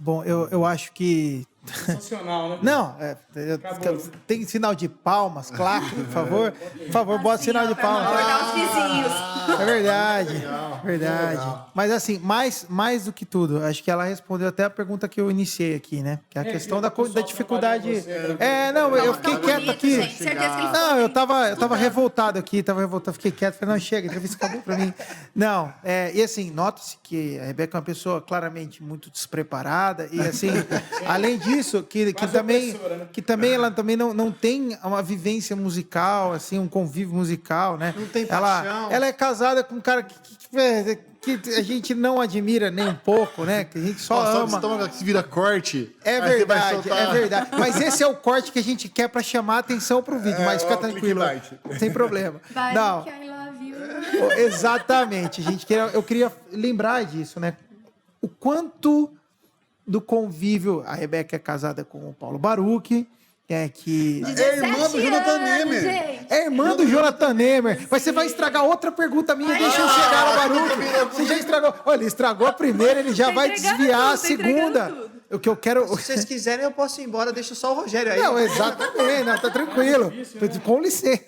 Bom, eu acho que... Sensacional, né? Não, tem sinal de palmas, claque, por favor. Por favor, bota sinal de palmas. Acordar os vizinhos. É verdade, Legal, verdade. legal. Mas assim, mais do que tudo, acho que ela respondeu até a pergunta que eu iniciei aqui, né? Que é a questão da dificuldade. Eu fiquei quieto aqui. Gente. Certeza que ele Não, eu tava revoltado aqui, fiquei quieto, falei, não, chega, a entrevista acabou pra mim. Não, e assim, nota-se que a Rebeca é uma pessoa claramente muito despreparada, e assim, além disso, que também ela também não tem uma vivência musical, assim, um convívio musical, né? Não tem paixão. Ela é casada com um cara que a gente não admira nem um pouco, né? Que a gente só ama. Estômago que vira corte. É aí você vai verdade, soltar. é verdade. Mas esse é o corte que a gente quer para chamar a atenção para o vídeo. Mas fica tranquilo, sem problema. Não, I love you. exatamente. Eu queria lembrar disso, né? O quanto do convívio... A Rebeca é casada com o Paulo Baruch, que... É irmã do Jonathan Nemer. Gente. É irmã do Jonathan Nemer. Mas você vai estragar outra pergunta minha. Deixa eu chegar no Baruch. Você já estragou. Olha, ele estragou a primeira, ele já vai desviar a segunda. O que eu quero... Se vocês quiserem, eu posso ir embora. Deixa só o Rogério aí. Não, exatamente. Não, tá tranquilo. Com licença.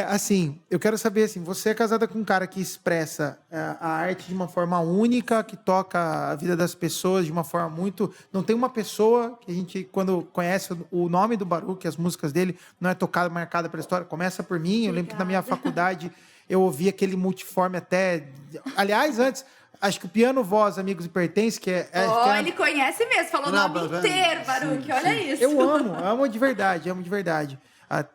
Assim, eu quero saber, assim, você é casada com um cara que expressa a arte de uma forma única, que toca a vida das pessoas de uma forma muito... Não tem uma pessoa que a gente, quando conhece o nome do Baruch, as músicas dele, não é tocada, marcada pela história. Começa por mim. Eu lembro que na minha faculdade eu ouvi aquele multiforme até... Aliás, antes... Acho que o Piano Voz, Amigos e Pertences, Ele conhece mesmo, falou o nome inteiro, Baruch, olha isso. Eu amo de verdade, amo de verdade.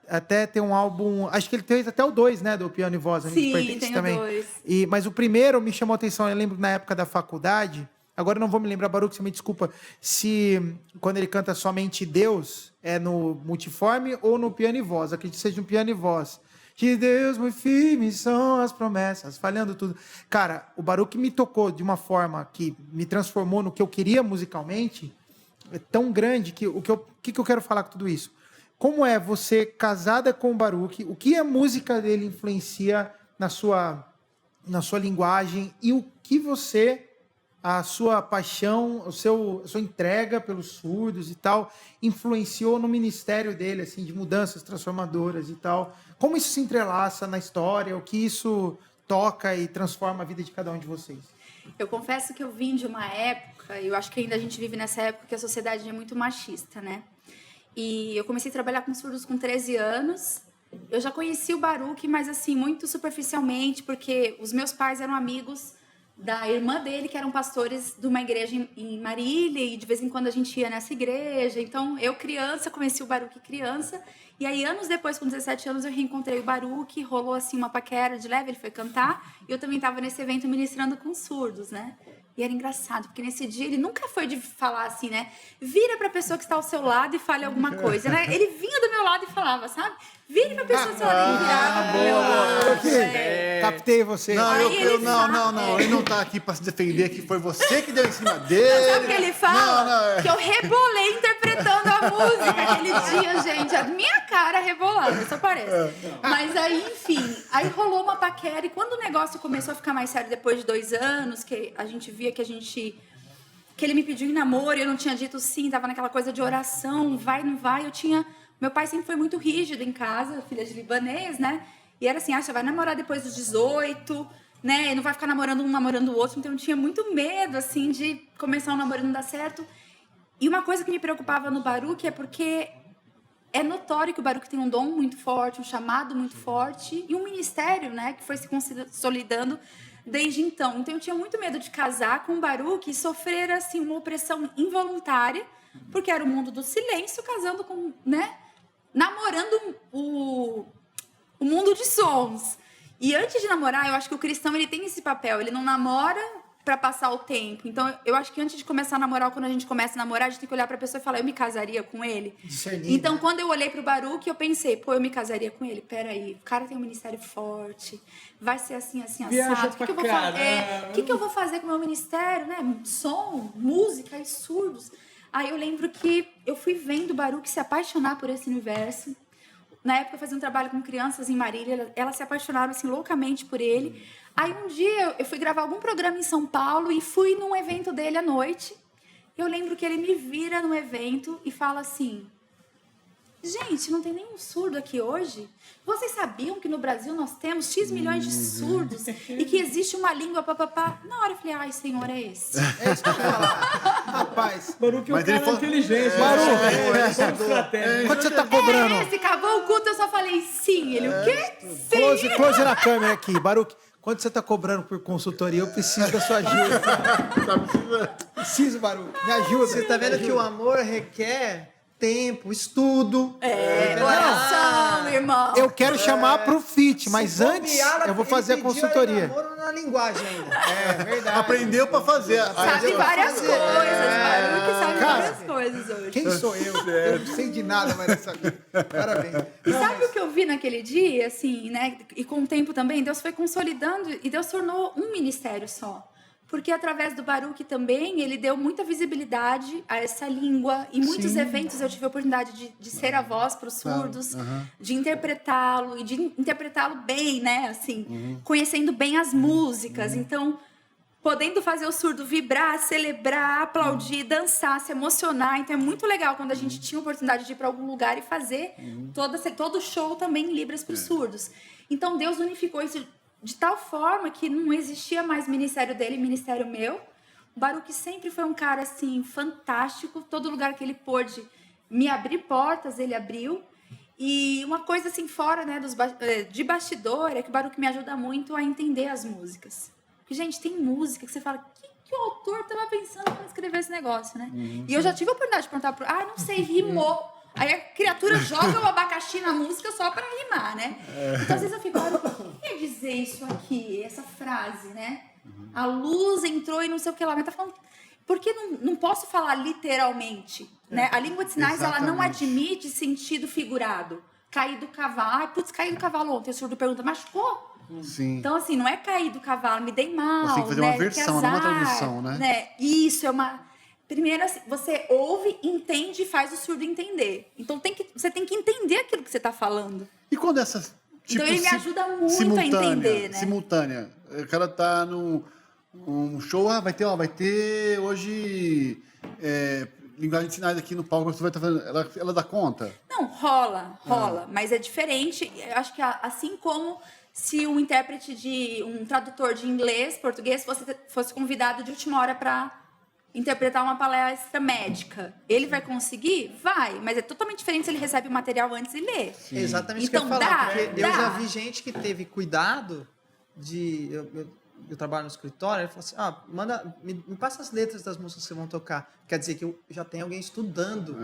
Até tem um álbum, acho que ele fez até o 2, né, do Piano e Voz, Amigos e Pertences tem também. o 2. Mas o primeiro me chamou a atenção, eu lembro na época da faculdade, agora eu não vou me lembrar, Baruch, você me desculpa, se quando ele canta Somente Deus, é no multiforme ou no Piano e Voz, acredito que seja no Piano e Voz. De Deus muito firmes são as promessas, falhando tudo. Cara, o Baruch me tocou de uma forma que me transformou no que eu queria musicalmente, é tão grande que o que eu quero falar com tudo isso? Como é você casada com o Baruch, o que a música dele influencia na sua linguagem e o que a sua paixão, a sua entrega pelos surdos e tal, influenciou no ministério dele, assim, de mudanças transformadoras e tal. Como isso se entrelaça na história, o que isso toca e transforma a vida de cada um de vocês? Eu confesso que eu vim de uma época, e eu acho que ainda a gente vive nessa época, que a sociedade é muito machista, né? E eu comecei a trabalhar com surdos com 13 anos. Eu já conheci o Baruch, mas assim, muito superficialmente, porque os meus pais eram amigos da irmã dele, que eram pastores de uma igreja em Marília, e de vez em quando a gente ia nessa igreja. Então, eu criança, conheci o Baruch criança, e aí anos depois, com 17 anos, eu reencontrei o Baruch, rolou assim uma paquera de leve, ele foi cantar, e eu também estava nesse evento ministrando com surdos, né? E era engraçado, porque nesse dia ele nunca foi de falar assim, né? Vira pra pessoa que está ao seu lado e fale alguma coisa, né? Ele vinha do meu lado e falava, sabe? Vire pra pessoa do seu lado e virava pro meu lado. Captei você. Não, Aí ele não, ele não tá aqui pra se defender, que foi você que deu em cima dele. Sabe o que ele fala? Não. Que eu rebolei interpretando a música aquele dia, gente. A minha cara rebolada, isso parece. Mas aí, enfim, aí rolou uma paquera. E quando o negócio começou a ficar mais sério depois de 2 anos, que a gente via que ele me pediu em namoro, e eu não tinha dito sim, tava naquela coisa de oração, vai, não vai. Meu pai sempre foi muito rígido em casa, filha de libanês, né? E era assim, você vai namorar depois dos 18, né? E não vai ficar namorando um, namorando o outro. Então eu tinha muito medo, assim, de começar um namoro e não dar certo. E uma coisa que me preocupava no Baruch é porque é notório que o Baruch tem um dom muito forte, um chamado muito forte e um ministério, né? Que foi se consolidando desde então. Então eu tinha muito medo de casar com o Baruch e sofrer, assim, uma opressão involuntária, porque era o mundo do silêncio, casando com, né? Namorando o mundo de sons. E antes de namorar, eu acho que o cristão ele tem esse papel. Ele não namora para passar o tempo. Então, eu acho que antes de começar a namorar, quando a gente começa a namorar, a gente tem que olhar para a pessoa e falar, eu me casaria com ele? Então, quando eu olhei para o Baruch, eu pensei, eu me casaria com ele? Peraí, o cara tem um ministério forte, vai ser assim, assim, assado. O que eu vou fazer com o meu ministério, né? Som, música e surdos. Aí eu lembro que eu fui vendo o Baruch se apaixonar por esse universo. Na época eu fazia um trabalho com crianças em Marília, elas se apaixonaram assim loucamente por ele. Aí um dia eu fui gravar algum programa em São Paulo e fui num evento dele à noite. Eu lembro que ele me vira no evento e fala assim: gente, não tem nenhum surdo aqui hoje? Vocês sabiam que no Brasil nós temos X milhões de surdos e que existe uma língua papapá? Na hora eu falei: ai, Senhor, é esse. É isso que eu ia falar. Rapaz, Baruque é um Mas ele cara falou- inteligente. quanto você tá cobrando? É esse, acabou o culto, eu só falei sim. Ele, o quê? Sim. Close na câmera aqui. Baruque, quanto você tá cobrando por consultoria? Eu preciso da sua ajuda. Preciso, Baruque. Me ajuda. Você tá vendo que o amor requer tempo, estudo. Oração, irmão. Eu quero chamar pro fit, mas Se antes bobear, eu vou fazer a ele pediu consultoria. aí namoro na linguagem ainda. É verdade. Aprendeu pra fazer. Sabe várias coisas, Baruque sabe Cara, várias coisas hoje. Quem sou eu? Eu não sei de nada mais dessa vida. Parabéns. E sabe o que eu vi naquele dia, assim, né? E com o tempo também, Deus foi consolidando e Deus tornou um ministério só. Porque através do Baruque também, ele deu muita visibilidade a essa língua. Em muitos eventos eu tive a oportunidade de ser a voz para os surdos, de interpretá-lo e de interpretá-lo bem, né? Assim, conhecendo bem as músicas. Então, podendo fazer o surdo vibrar, celebrar, aplaudir, dançar, se emocionar. Então, é muito legal quando a gente tinha a oportunidade de ir para algum lugar e fazer todo show também em Libras para os surdos. Então, Deus unificou isso de tal forma que não existia mais ministério dele e ministério meu. O Baruque sempre foi um cara, assim, fantástico. Todo lugar que ele pôde me abrir portas, ele abriu. E uma coisa, assim, fora, né, de bastidor, é que o Baruque me ajuda muito a entender as músicas. Porque, gente, tem música que você fala, o que o autor estava pensando quando escreveu esse negócio, né? E eu já tive a oportunidade de perguntar pro... não sei, rimou. Aí a criatura joga o abacaxi na música só pra rimar, né? Então, às vezes eu fico, olha, o que quer dizer isso aqui, essa frase, né? A luz entrou e não sei o que lá, mas tá falando... Porque não posso falar literalmente, né? A língua de sinais, ela não admite sentido figurado. Cair do cavalo, caí do cavalo ontem, o surdo pergunta, machucou? Sim. Então, assim, não é cair do cavalo, me dei mal, Você tem que fazer né? uma versão, não uma tradução, né? Isso, é uma... Primeiro, assim, você ouve, entende e faz o surdo entender. Então, você tem que entender aquilo que você está falando. E quando essas... Tipo, Então, ele me ajuda muito a entender, né? Simultânea. O cara tá num show, vai ter hoje linguagem de sinais aqui no palco, você vai estar fazendo, ela dá conta? Não, rola, mas é diferente. Eu acho que assim como se um intérprete um tradutor de inglês, português, fosse convidado de última hora para interpretar uma palestra médica. Ele vai conseguir? Vai, mas é totalmente diferente se ele recebe o material antes e lê. É exatamente Então, o que eu ia falar, dá, porque dá. eu já vi gente que teve cuidado de... Eu trabalho no escritório, ele falou assim, me passa as letras das músicas que vocês vão tocar. Quer dizer que já tem alguém estudando.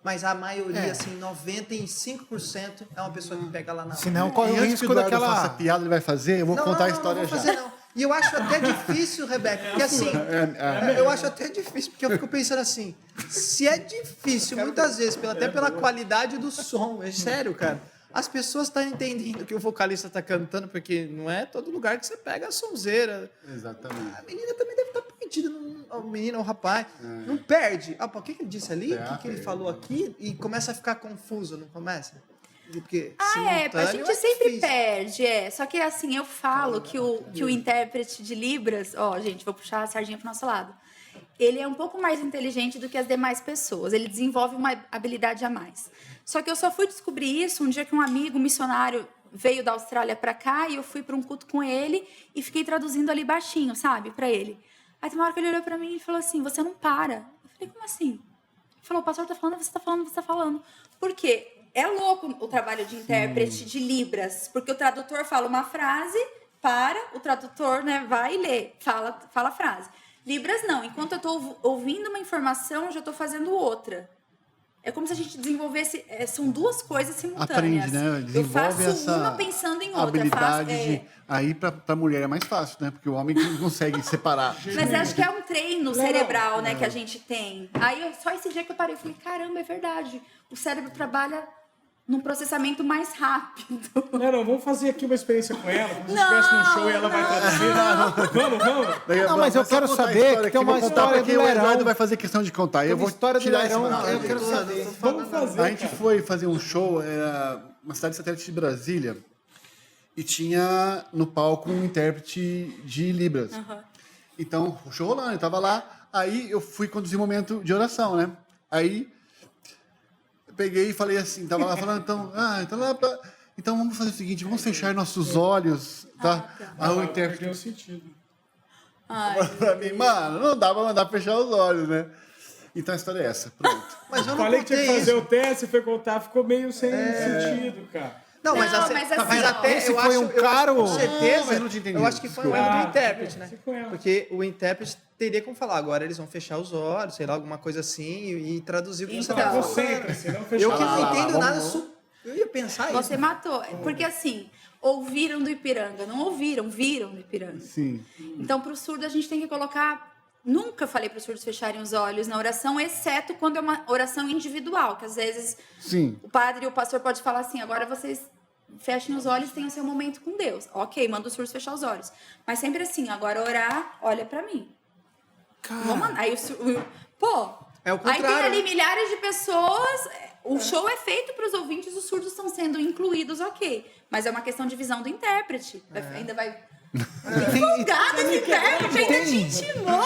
Mas a maioria, assim, 95% é uma pessoa que pega lá na... Senão corre o E antes que risco o Eduardo daquela... faça piada, ele vai fazer, eu vou contar a história não vou já. fazer, não. E eu acho até difícil, Rebeca, porque assim, eu acho até difícil, porque eu fico pensando assim, se é difícil, muitas vezes, até pela qualidade do som, é sério, cara, as pessoas estão entendendo que o vocalista está cantando, porque não é todo lugar que você pega a sonzeira. Exatamente. A menina também deve estar perdida, a menina ou o rapaz, não perde. O que ele disse ali, o que ele falou aqui, e começa a ficar confuso, não começa? Porque A simultâneo gente sempre difícil. perde, Só que assim, eu falo que o intérprete de Libras, gente, vou puxar a sardinha pro nosso lado. Ele é um pouco mais inteligente do que as demais pessoas. Ele desenvolve uma habilidade a mais. Só que eu só fui descobrir isso um dia que um amigo missionário veio da Austrália para cá e eu fui para um culto com ele e fiquei traduzindo ali baixinho, sabe, para ele. Aí tem uma hora que ele olhou para mim e falou assim: "Você não para". Eu falei: "Como assim?" Ele falou: "O pastor tá falando, você tá falando, você tá falando". Por quê? É louco o trabalho de intérprete de Libras, porque o tradutor fala uma frase, o tradutor, né, vai e lê, fala a frase. Libras não, enquanto eu estou ouvindo uma informação, eu já estou fazendo outra. É como se a gente desenvolvesse, são duas coisas simultâneas. Aprende, né? Eu Desenvolve faço essa uma pensando em outra. habilidade aí pra mulher é mais fácil, né? Porque o homem não consegue separar. Mas acho que é um treino cerebral, né, que a gente tem. Aí, só esse dia que eu parei, eu falei, caramba, é verdade. O cérebro trabalha num processamento mais rápido. Não, vamos fazer aqui uma experiência com ela, como se estivesse num show e ela vai traduzir. Vamos. Não, mas eu quero saber que tem uma história do O Eduardo Leirão. vai fazer questão de contar. Tem Eu uma vou história do tirar Leirão, esse eu quero saber. Vamos fazer. A gente foi fazer um show, era uma cidade satélite de Brasília, e tinha no palco um intérprete de Libras. Então, o show rolando, ele tava lá, Aí eu fui conduzir um momento de oração, né? Aí eu peguei e falei assim, tava lá falando, então vamos fazer o seguinte, vamos fechar nossos olhos, tá? Aí o intérprete Perdeu o sentido. pra mim, mano, não dá pra mandar fechar os olhos, né? Então a história é essa, pronto. Mas eu não Falei que tinha contei que fazer isso. o teste, foi contar, ficou meio sem sentido, cara. Não, mas, Não, assim, mas assim, mas ó, até esse eu foi acho, um caro- com certeza, mas não tinha entendido. eu acho que foi um Desculpa. erro do intérprete, né? Sim, foi erro. Porque o intérprete teria como falar, agora eles vão fechar os olhos, sei lá, alguma coisa assim, e traduzir o que você Então. tá Vou falando. sempre, senão Eu fechava. que não lá, entendo vamos- nada, eu ia pensar Você isso. matou. Porque assim, ouviram do Ipiranga, não ouviram, viram do Ipiranga. Sim. Então, para o surdo, a gente tem que colocar. Nunca falei para os surdos fecharem os olhos na oração, exceto quando é uma oração individual, que às vezes Sim. o padre e o pastor pode falar assim: agora vocês fechem os olhos e tenham seu momento com Deus. Ok, manda os surdos fechar os olhos. Mas sempre assim: agora orar, olha para mim. Vou mandar. Aí pô, É o aí tem contrário, ali né? milhares de pessoas. O show é feito para os ouvintes, os surdos estão sendo incluídos, ok. Mas é uma questão de visão do intérprete. Ainda vai. Folgado esse intérprete, ainda te intimou.